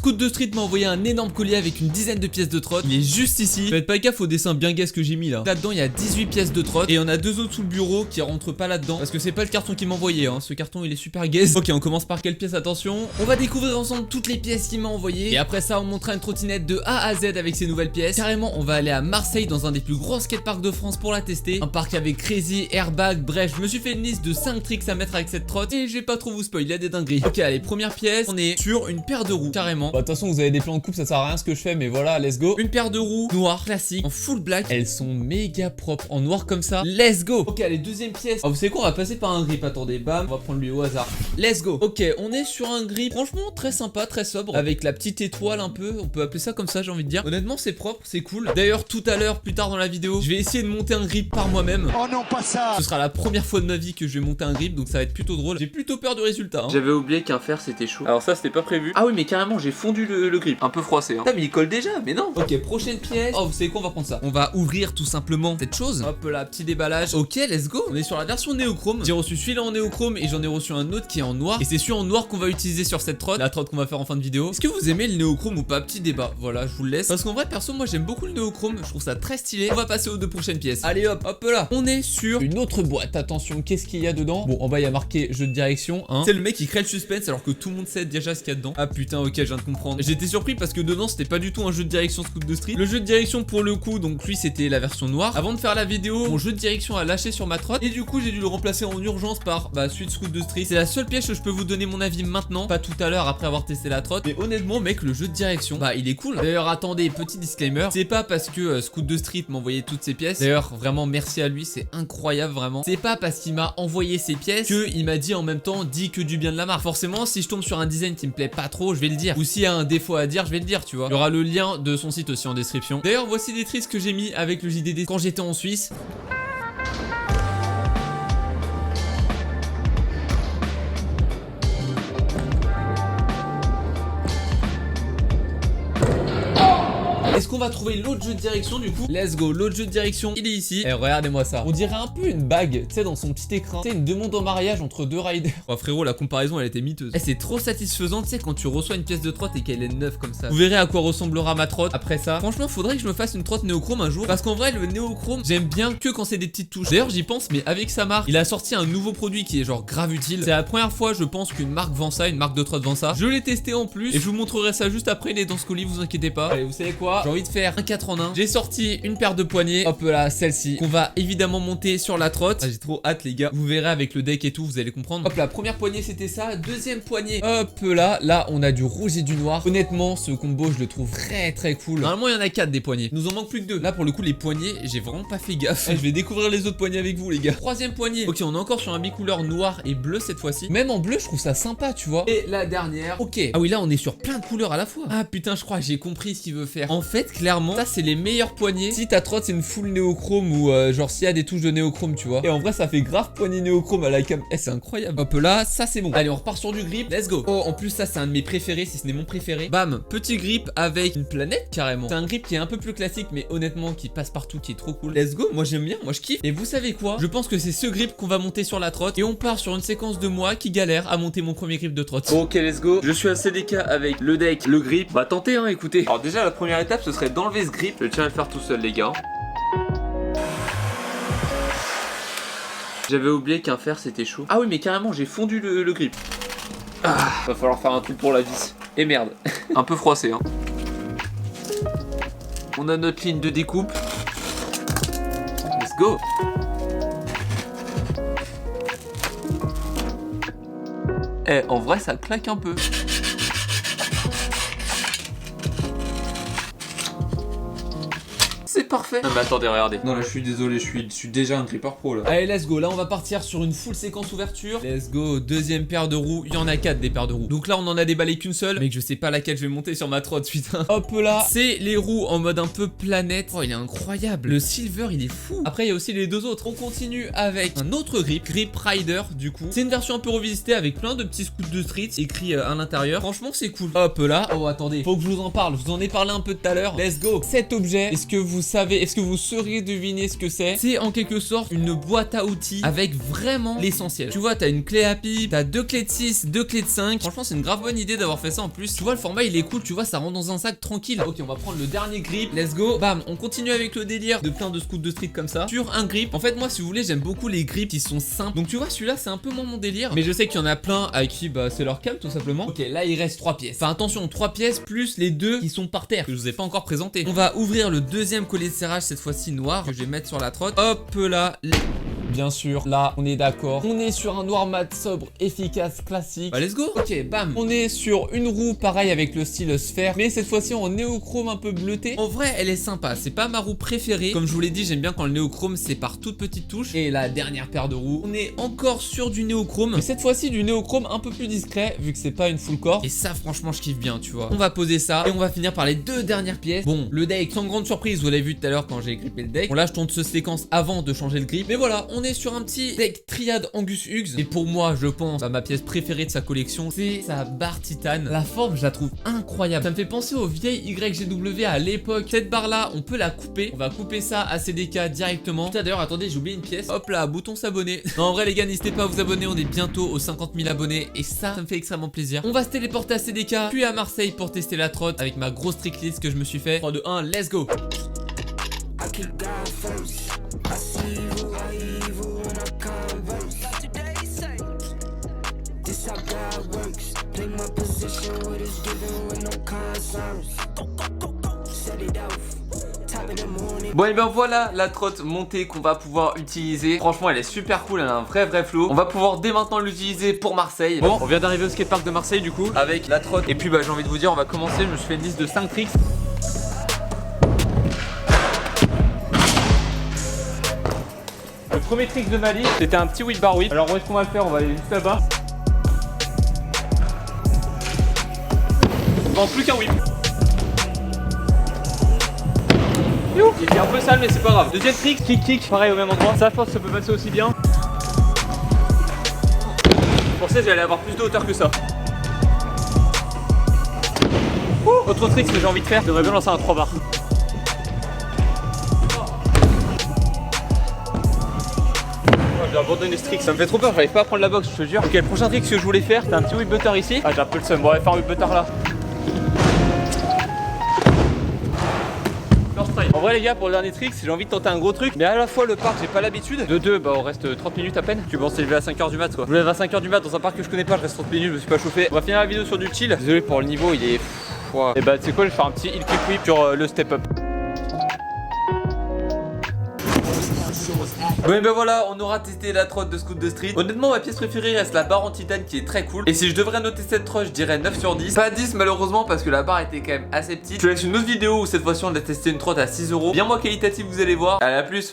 Scoot de Street m'a envoyé un énorme collier avec une dizaine de pièces de trotte. Il est juste ici. Faites pas gaffe au dessin bien gaze que j'ai mis là. Là-dedans, il y a 18 pièces de trotte. Et il y en a 2 autres sous le bureau qui rentrent pas là-dedans. Parce que c'est pas le carton qui m'a envoyé. Hein. Ce carton, il est super gaze. Ok, on commence par quelle pièce? Attention. On va découvrir ensemble toutes les pièces qu'il m'a envoyées. Et après ça, on montrera une trottinette de A à Z avec ses nouvelles pièces. Carrément, on va aller à Marseille dans un des plus gros skateparks de France pour la tester. Un parc avec crazy, airbag. Bref, je me suis fait une liste de 5 tricks à mettre avec cette trotte. Et je vais pas trop vous spoil, il y a des dingueries. Ok, allez, première pièce. On est sur une paire de roues. Carrément. Bah, de toute façon, vous avez des plans de coupe, ça sert à rien ce que je fais, mais voilà, let's go. Une paire de roues noires, classique, en full black. Elles sont méga propres, en noir comme ça. Let's go. Ok, allez, deuxième pièce. Oh, vous savez quoi, on va passer par un grip. Attendez, bam, on va prendre lui au hasard. Let's go. Ok, on est sur un grip, franchement, très sympa, très sobre. Avec la petite étoile un peu, on peut appeler ça comme ça, j'ai envie de dire. Honnêtement, c'est propre, c'est cool. D'ailleurs, tout à l'heure, plus tard dans la vidéo, je vais essayer de monter un grip par moi-même. Oh non, pas ça. Ce sera la première fois de ma vie que je vais monter un grip, donc ça va être plutôt drôle. J'ai plutôt peur du résultat. Hein. J'avais oublié qu'un fer c'était chaud. Alors ça, c'était pas prévu. Ah oui, mais carrément, j'ai fondu le grip. Un peu froissé. Hein. Putain, mais il colle déjà, mais non. Ok, prochaine pièce. Oh, vous savez quoi, on va prendre ça. On va ouvrir tout simplement cette chose. Hop là, petit déballage. Ok, let's go. On est sur la version néochrome. J'ai reçu celui-là en néochrome et j'en ai reçu un autre qui est en noir. Et c'est celui en noir qu'on va utiliser sur cette trotte. La trotte qu'on va faire en fin de vidéo. Est-ce que vous aimez le néochrome ou pas? Petit débat. Voilà, je vous le laisse. Parce qu'en vrai, perso, moi j'aime beaucoup le néochrome. Je trouve ça très stylé. On va passer aux 2 prochaines pièces. Allez hop, hop là. On est sur une autre boîte. Attention, qu'est-ce qu'il y a dedans? Bon, en bas, il y a marqué jeu de direction. Hein. C'est le mec qui crée le suspense alors que tout le monde sait déjà ce qu'il y a dedans. Ah putain, ok, je viens de comprendre. J'étais surpris parce que dedans, c'était pas du tout un jeu de direction Scoot de Street. Le jeu de direction pour le coup, donc lui c'était la version noire. Avant de faire la vidéo, mon jeu de direction a lâché sur ma trotte et du coup j'ai dû le remplacer en urgence par suite Scoot de Street. C'est la seule pièce que je peux vous donner mon avis maintenant, pas tout à l'heure après avoir testé la trotte. Mais honnêtement mec, le jeu de direction, il est cool. D'ailleurs attendez, petit disclaimer, c'est pas parce que Scoot de Street m'a envoyé toutes ces pièces. D'ailleurs vraiment merci à lui, c'est incroyable vraiment. C'est pas parce qu'il m'a envoyé ces pièces que il m'a dit en même temps dit que du bien de la marque. Forcément si je tombe sur un design qui me plaît pas trop, je vais le dire. Ou s'il y a un défaut à dire, je vais le dire, tu vois. Il y aura le lien de son site aussi en description. D'ailleurs voici des tricks que j'ai mis avec le JDD quand j'étais en Suisse. Est-ce qu'on va trouver l'autre jeu de direction du coup? Let's go, l'autre jeu de direction, il est ici. Et regardez-moi ça. On dirait un peu une bague, tu sais, dans son petit écran. Tu sais, une demande en mariage entre 2 riders. Oh frérot, la comparaison, elle était miteuse. C'est trop satisfaisant, tu sais, quand tu reçois une pièce de trotte et qu'elle est neuve comme ça. Vous verrez à quoi ressemblera ma trotte après ça. Franchement, faudrait que je me fasse une trotte néochrome un jour. Parce qu'en vrai, le néochrome, j'aime bien que quand c'est des petites touches. D'ailleurs, j'y pense, mais avec sa marque, il a sorti un nouveau produit qui est genre grave utile. C'est la première fois, je pense, qu'une marque vend ça, une marque de trotte vend ça. Je l'ai testé en plus et je vous montrerai ça juste après. Il est dans ce colis, vous inquiétez pas. Allez, vous savez quoi? J'ai envie de faire un 4 en 1. J'ai sorti une paire de poignées. Hop là, celle-ci qu'on va évidemment monter sur la trotte. J'ai trop hâte les gars. Vous verrez avec le deck et tout, vous allez comprendre. Hop là, première poignée c'était ça. Deuxième poignée. Hop là, on a du rouge et du noir. Honnêtement, ce combo je le trouve très très cool. Normalement il y en a 4 des poignées. Nous en manque plus que 2. Là pour le coup les poignées, j'ai vraiment pas fait gaffe. Je vais découvrir les autres poignées avec vous les gars. Troisième poignée. Ok, on est encore sur un bicouleur noir et bleu cette fois-ci. Même en bleu, je trouve ça sympa, tu vois. Et la dernière. Ok. Ah oui, là on est sur plein de couleurs à la fois. Ah putain, je crois que j'ai compris ce qu'il veut faire. En fait, clairement, ça c'est les meilleures poignées si ta trotte c'est une full néochrome ou genre s'il y a des touches de néochrome, tu vois. Et en vrai ça fait grave poignée néochrome à la cam. C'est incroyable. Hop là, ça c'est bon. Allez, on repart sur du grip. Let's go. Oh, en plus ça c'est un de mes préférés, si ce n'est mon préféré. Bam, petit grip avec une planète carrément. C'est un grip qui est un peu plus classique mais honnêtement qui passe partout, qui est trop cool. Let's go, moi j'aime bien, moi je kiffe. Et vous savez quoi? Je pense que c'est ce grip qu'on va monter sur la trotte et on part sur une séquence de moi qui galère à monter mon premier grip de trotte. Ok, let's go. Je suis assez délicat avec le deck, le grip. Bah tentez hein, écoutez. Alors déjà la première étape ce serait d'enlever ce grip. Je tiens à le faire tout seul les gars. J'avais oublié qu'un fer c'était chaud. Ah oui mais carrément j'ai fondu le grip. Ah, va falloir faire un truc pour la vis. Et merde. Un peu froissé hein. On a notre ligne de découpe. Let's go. Eh en vrai ça claque un peu. C'est parfait. Non mais attendez, regardez. Non là je suis désolé, je suis déjà un gripper pro là. Allez let's go, là on va partir sur une full séquence ouverture. Let's go, deuxième paire de roues. Il y en a 4 des paires de roues. Donc là on en a déballé qu'une seule, mais que je sais pas laquelle je vais monter sur ma trotte, putain. Hop là, c'est les roues en mode un peu planète. Oh il est incroyable. Le silver il est fou. Après il y a aussi les 2 autres. On continue avec un autre grip, Grip Rider du coup. C'est une version un peu revisitée avec plein de petits scouts de street écrits à l'intérieur. Franchement c'est cool. Hop là. Oh attendez, faut que je vous en parle. Je vous en ai parlé un peu tout à l'heure. Let's go. Cet objet, est-ce que vous savez savez, est-ce que vous saurez deviner ce que c'est? C'est en quelque sorte une boîte à outils avec vraiment l'essentiel. Tu vois, t'as une clé à pipe, t'as 2 clés de 6, 2 clés de 5. Franchement, c'est une grave bonne idée d'avoir fait ça en plus. Tu vois, le format il est cool, tu vois, ça rentre dans un sac tranquille. Ok, on va prendre le dernier grip. Let's go. Bam, on continue avec le délire de plein de scouts de street comme ça. Sur un grip. En fait, moi, si vous voulez, j'aime beaucoup les grips qui sont simples. Donc, tu vois, celui-là, c'est un peu moins mon délire. Mais je sais qu'il y en a plein à qui, bah, c'est leur cam tout simplement. Ok, là, il reste 3 pièces. Enfin, attention, 3 pièces plus les 2 qui sont par terre, que je vous ai pas encore présenté. On va ouvrir le deuxième collier de serrage, cette fois-ci noir, que je vais mettre sur la trotte. Hop là. Bien sûr, là, on est d'accord. On est sur un noir mat sobre, efficace, classique. Bah, let's go. Ok, bam. On est sur une roue, pareil, avec le style sphère, mais cette fois-ci en néochrome un peu bleuté. En vrai, elle est sympa. C'est pas ma roue préférée. Comme je vous l'ai dit, j'aime bien quand le néochrome, c'est par toutes petites touches. Et la dernière paire de roues, on est encore sur du néochrome. Mais cette fois-ci, du néochrome un peu plus discret, vu que c'est pas une full core. Et ça, franchement, je kiffe bien, tu vois. On va poser ça et on va finir par les 2 dernières pièces. Bon, le deck, sans grande surprise, vous l'avez vu tout à l'heure quand j'ai grippé le deck. Bon, là, je tourne ce séquence avant de changer le grip. Mais voilà, on est sur un petit deck triade Angus Hughes. Et pour moi, je pense, ma pièce préférée de sa collection, c'est sa barre titane. La forme, je la trouve incroyable. Ça me fait penser aux vieilles YGW à l'époque. Cette barre là, on peut la couper. On va couper ça à CDK directement. Putain, d'ailleurs, attendez, j'ai oublié une pièce. Hop là, bouton s'abonner. Non, en vrai, les gars, n'hésitez pas à vous abonner. On est bientôt aux 50 000 abonnés. Et ça me fait extrêmement plaisir. On va se téléporter à CDK, puis à Marseille pour tester la trotte avec ma grosse tricklist que je me suis fait. 3, 2, 1, let's go. Bon et ben voilà la trotte montée qu'on va pouvoir utiliser. Franchement elle est super cool, elle a un vrai flow. On va pouvoir dès maintenant l'utiliser pour Marseille. Bon, on vient d'arriver au skatepark de Marseille du coup avec la trotte. Et puis bah j'ai envie de vous dire, on va commencer. Je me suis fait une liste de 5 tricks. Le premier trick de ma liste, c'était un petit whip bar whip. Alors où est-ce qu'on va le faire? On va aller juste là-bas. Il manque plus qu'un whip. Il est un peu sale mais c'est pas grave. Deuxième trick, kick, pareil au même endroit. Ça je pense que ça peut passer aussi bien. Je pensais que j'allais avoir plus de hauteur que ça. Autre trick que j'ai envie de faire, j'aimerais bien lancer un 3 bars. J'ai abandonné ce trick, ça me fait trop peur, j'arrive pas à prendre la box, je te jure. Ok, le prochain trick que je voulais faire, c'était un petit whip butter ici. Ah, j'ai un peu le seum, bon, on va faire un whip butter là. En vrai les gars, pour le dernier trick, j'ai envie de tenter un gros truc, mais à la fois le parc j'ai pas l'habitude. De 2, bah on reste 30 minutes à peine. Tu penses s'élever à 5h du mat quoi. Je me lève à 5h du mat dans un parc que je connais pas, je reste 30 minutes, je me suis pas chauffé. On va finir la vidéo sur du chill. Désolé pour le niveau, il est wow. Et bah tu sais quoi, je vais faire un petit heel kick whip sur le step up. Bon et ben voilà, on aura testé la trotte de scoot de street. Honnêtement ma pièce préférée reste la barre en titane qui est très cool. Et si je devrais noter cette trotte, je dirais 9 sur 10. Pas 10 malheureusement parce que la barre était quand même assez petite. Je vous laisse une autre vidéo où cette fois-ci on a testé une trotte à 6 €. Bien moins qualitative, vous allez voir. Allez, à plus.